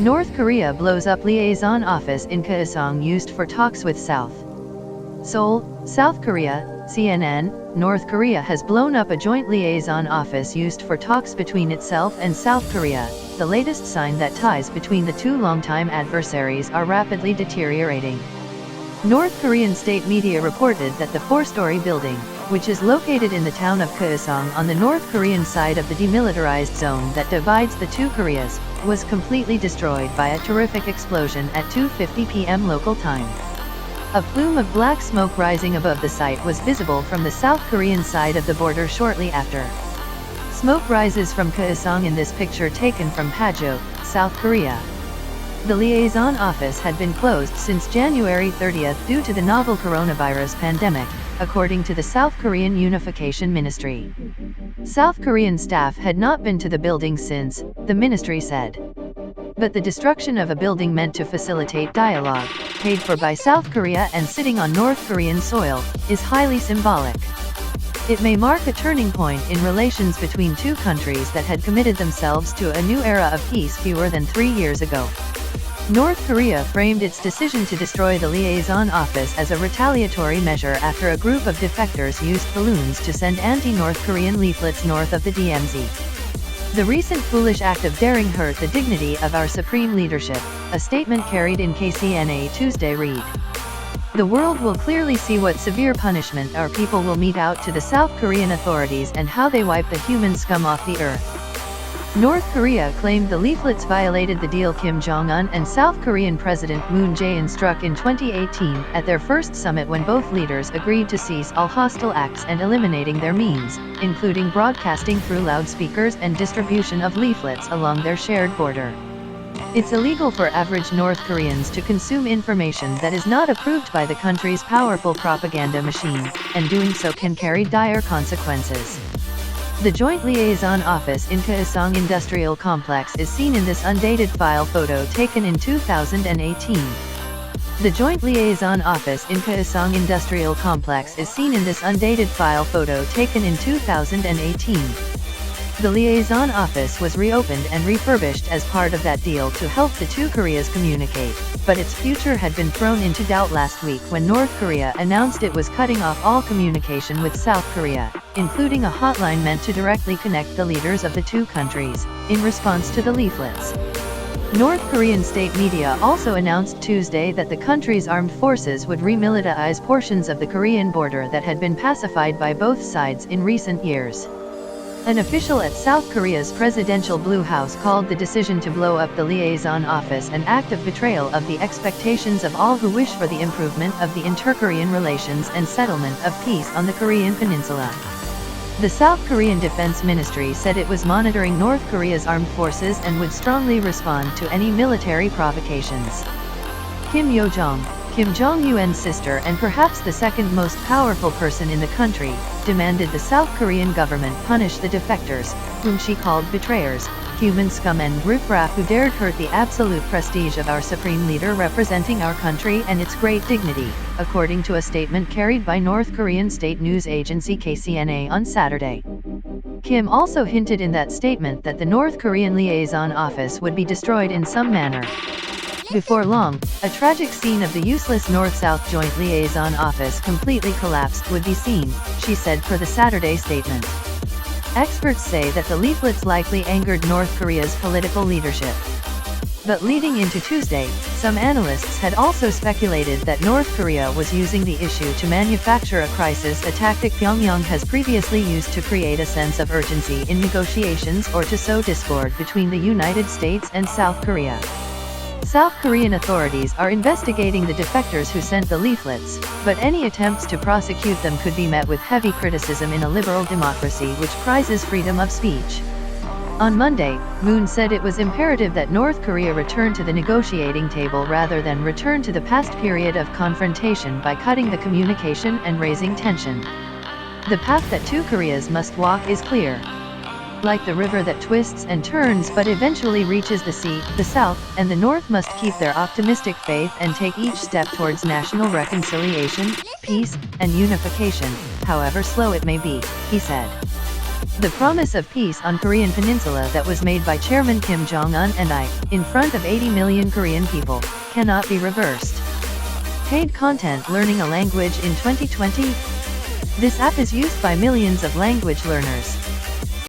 North Korea blows up liaison office in Kaesong used for talks with South. Seoul, South Korea, CNN, North Korea has blown up a joint liaison office used for talks between itself and South Korea, the latest sign that ties between the two longtime adversaries are rapidly deteriorating. North Korean state media reported that the four-story building, which is located in the town of Kaesong on the North Korean side of the demilitarized zone that divides the two Koreas, was completely destroyed by a terrific explosion at 2:50 p.m. local time. A plume of black smoke rising above the site was visible from the South Korean side of the border shortly after. Smoke rises from Kaesong in this picture taken from Paju, South Korea. The liaison office had been closed since January 30 due to the novel coronavirus pandemic, according to the South Korean Unification Ministry. South Korean staff had not been to the building since, the ministry said. But the destruction of a building meant to facilitate dialogue, paid for by South Korea and sitting on North Korean soil, is highly symbolic. It may mark a turning point in relations between two countries that had committed themselves to a new era of peace fewer than 3 years ago. North Korea framed its decision to destroy the liaison office as a retaliatory measure after a group of defectors used balloons to send anti-North Korean leaflets north of the DMZ. The recent foolish act of daring hurt the dignity of our supreme leadership, a statement carried in KCNA Tuesday read. The world will clearly see what severe punishment our people will mete out to the South Korean authorities and how they wipe the human scum off the earth. North Korea claimed the leaflets violated the deal Kim Jong-un and South Korean President Moon Jae-in struck in 2018 at their first summit when both leaders agreed to cease all hostile acts and eliminating their means, including broadcasting through loudspeakers and distribution of leaflets along their shared border. It's illegal for average North Koreans to consume information that is not approved by the country's powerful propaganda machine, and doing so can carry dire consequences. The Joint Liaison Office in Kaesong Industrial Complex is seen in this undated file photo taken in 2018. The Joint Liaison Office in Kaesong Industrial Complex is seen in this undated file photo taken in 2018. The liaison office was reopened and refurbished as part of that deal to help the two Koreas communicate, but its future had been thrown into doubt last week when North Korea announced it was cutting off all communication with South Korea, including a hotline meant to directly connect the leaders of the two countries, in response to the leaflets. North Korean state media also announced Tuesday that the country's armed forces would remilitarize portions of the Korean border that had been pacified by both sides in recent years. An official at South Korea's presidential Blue House called the decision to blow up the liaison office an act of betrayal of the expectations of all who wish for the improvement of the inter-Korean relations and settlement of peace on the Korean peninsula. The South Korean Defense Ministry said it was monitoring North Korea's armed forces and would strongly respond to any military provocations. Kim Yo-jong, Kim Jong-un's sister and perhaps the second most powerful person in the country, demanded the South Korean government punish the defectors, whom she called betrayers, human scum and riffraff who dared hurt the absolute prestige of our supreme leader representing our country and its great dignity, according to a statement carried by North Korean state news agency KCNA on Saturday. Kim also hinted in that statement that the North Korean liaison office would be destroyed in some manner. Before long, a tragic scene of the useless North-South Joint Liaison Office completely collapsed would be seen, she said per the Saturday statement. Experts say that the leaflets likely angered North Korea's political leadership. But leading into Tuesday, some analysts had also speculated that North Korea was using the issue to manufacture a crisis, a tactic Pyongyang has previously used to create a sense of urgency in negotiations or to sow discord between the United States and South Korea. South Korean authorities are investigating the defectors who sent the leaflets, but any attempts to prosecute them could be met with heavy criticism in a liberal democracy which prizes freedom of speech. On Monday, Moon said it was imperative that North Korea return to the negotiating table rather than return to the past period of confrontation by cutting the communication and raising tension. The path that two Koreas must walk is clear. Like the river that twists and turns but eventually reaches the sea, the South and the North must keep their optimistic faith and take each step towards national reconciliation, peace, and unification, however slow it may be, he said. The promise of peace on Korean Peninsula that was made by Chairman Kim Jong-un and I, in front of 80 million Korean people, cannot be reversed. Paid content learning a language in 2020? This app is used by millions of language learners.